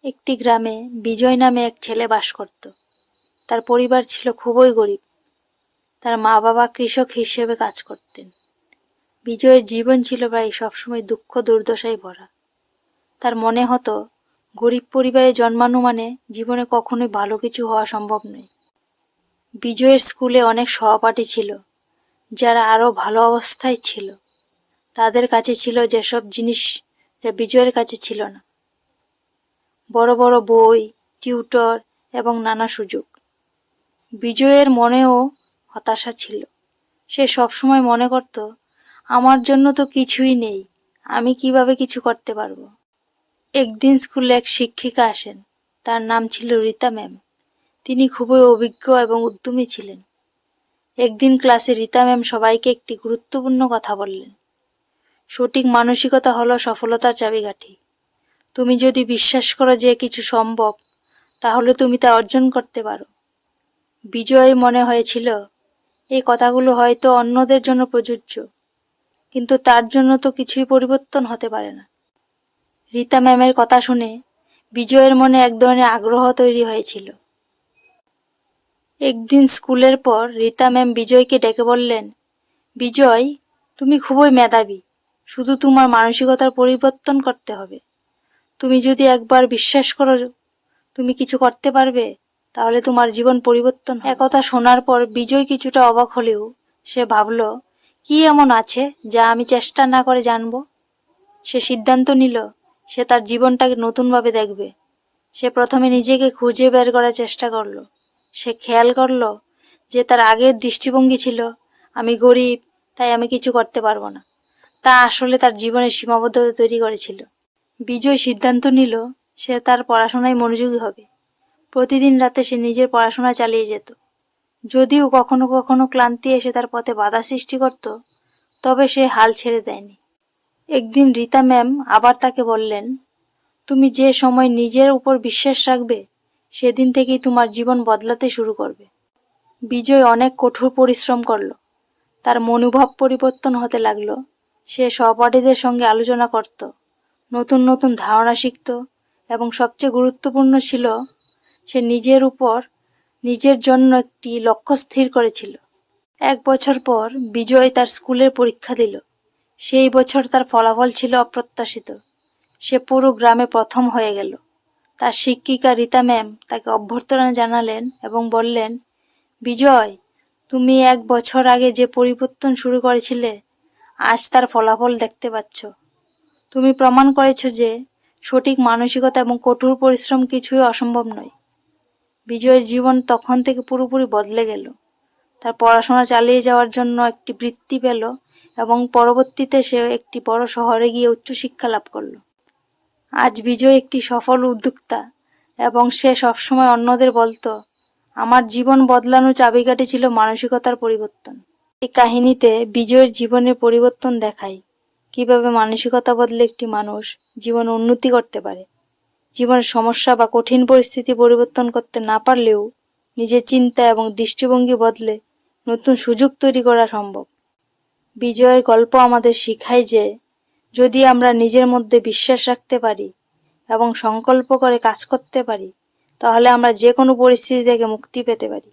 একটি গ্রামে বিজয় নামে এক ছেলে বাস করত। তার পরিবার ছিল খুবই গরিব। তার মা বাবা কৃষক হিসেবে কাজ করতেন। বিজয়ের জীবন ছিল প্রায় সবসময় দুঃখ দুর্দশায় ভরা। তার মনে হতো গরিব পরিবারে জন্মানো মানে জীবনে কখনোই ভালো কিছু হওয়া সম্ভব নয়। বিজয়ের স্কুলে অনেক সহপাঠী ছিল যারা আরও ভালো অবস্থায় ছিল। তাদের কাছে ছিল যেসব জিনিস যা বিজয়ের কাছে ছিল না: বড় বড় বই, টিউটর এবং নানা সুযোগ। বিজয়ের মনেও হতাশা ছিল। সে সবসময় মনে করত, আমার জন্য তো কিছুই নেই, আমি কিভাবে কিছু করতে পারবো। একদিন স্কুলে এক শিক্ষিকা আসেন। তার নাম ছিল রীতা ম্যাম। তিনি খুবই অভিজ্ঞ এবং উদ্যমী ছিলেন। একদিন ক্লাসে রীতা ম্যাম সবাইকে একটি গুরুত্বপূর্ণ কথা বললেন: সঠিক মানসিকতা হলো সফলতার চাবিকাঠি। তুমি যদি বিশ্বাস করো যে কিছু সম্ভব, তাহলে তুমি তা অর্জন করতে পারো। বিজয়ের মনে হয়েছিল এই কথাগুলো হয়তো অন্যদের জন্য প্রযোজ্য, কিন্তু তার জন্য তো কিছুই পরিবর্তন হতে পারে না। রীতা ম্যামের কথা শুনে বিজয়ের মনে এক ধরনের আগ্রহ তৈরি হয়েছিল। একদিন স্কুলের পর রীতা ম্যাম বিজয়কে ডেকে বললেন, বিজয়, তুমি খুবই মেধাবী, শুধু তোমার মানসিকতার পরিবর্তন করতে হবে। তুমি যদি একবার বিশ্বাস করো তুমি কিছু করতে পারবে, তাহলে তোমার জীবন পরিবর্তন হবে। একথা শোনার পর বিজয় কিছুটা অবাক হলেও সে ভাবল, কি এমন আছে যা আমি চেষ্টা না করে জানব। সে সিদ্ধান্ত নিল সে তার জীবনটাকে নতুনভাবে দেখবে। সে প্রথমে নিজেকে খুঁজে বের করার চেষ্টা করল। সে খেয়াল করল যে তার আগের দৃষ্টিভঙ্গি ছিল, আমি গরিব, তাই আমি কিছু করতে পারবো না। তা আসলে তার জীবনের সীমাবদ্ধতা তৈরি করেছিল। বিজয় সিদ্ধান্ত নিল সে তার পড়াশোনায় মনোযোগী হবে। প্রতিদিন রাতে সে নিজের পড়াশোনা চালিয়ে যেত। যদিও কখনো কখনো ক্লান্তি এসে তার পথে বাধা সৃষ্টি করত, তবে সে হাল ছেড়ে দেয়নি। একদিন রীতা ম্যাম আবার তাকে বললেন, তুমি যে সময় নিজের উপর বিশ্বাস রাখবে, সেদিন থেকেই তোমার জীবন বদলাতে শুরু করবে। বিজয় অনেক কঠোর পরিশ্রম করল। তার মনোভাব পরিবর্তন হতে লাগলো। সে সহপাঠীদের সঙ্গে আলোচনা করত, নতুন নতুন ধারণা শিখত এবং সবচেয়ে গুরুত্বপূর্ণ ছিল সে নিজের জন্য একটি লক্ষ্য স্থির করেছিল। 1 বছর পর বিজয় তার স্কুলের পরীক্ষা দিল। সেই বছর তার ফলাফল ছিল অপ্রত্যাশিত। সে পুরো গ্রামে প্রথম হয়ে গেল। তার শিক্ষিকা রীতা ম্যাম তাকে অভ্যর্থনা জানালেন এবং বললেন, বিজয়, তুমি 1 বছর আগে যে পরিবর্তন শুরু করেছিলে, আজ তার ফলাফল দেখতে পাচ্ছ। তুমি প্রমাণ করেছ যে সঠিক মানসিকতা এবং কঠোর পরিশ্রম কিছুই অসম্ভব নয়। বিজয়ের জীবন তখন থেকে পুরোপুরি বদলে গেল। তার পড়াশোনা চালিয়ে যাওয়ার জন্য একটি বৃত্তি পেল এবং পরবর্তীতে সে একটি বড় শহরে গিয়ে উচ্চশিক্ষা লাভ করল। আজ বিজয় একটি সফল উদ্যোক্তা এবং সে সবসময় অন্যদের বলতো, আমার জীবন বদলানোর চাবিকাঠি ছিল মানসিকতার পরিবর্তন। এই কাহিনীতে বিজয়ের জীবনের পরিবর্তন দেখায় কিভাবে মানসিকতা বদলে একটি মানুষ জীবন উন্নতি করতে পারে। জীবনের সমস্যা বা কঠিন পরিস্থিতি পরিবর্তন করতে না পারলেও নিজের চিন্তা এবং দৃষ্টিভঙ্গি বদলে নতুন সুযোগ তৈরি করা সম্ভব। বিজয়ের গল্প আমাদের শেখায় যে যদি আমরা নিজের মধ্যে বিশ্বাস রাখতে পারি এবং সংকল্প করে কাজ করতে পারি, তাহলে আমরা যে কোনো পরিস্থিতি থেকে মুক্তি পেতে পারি।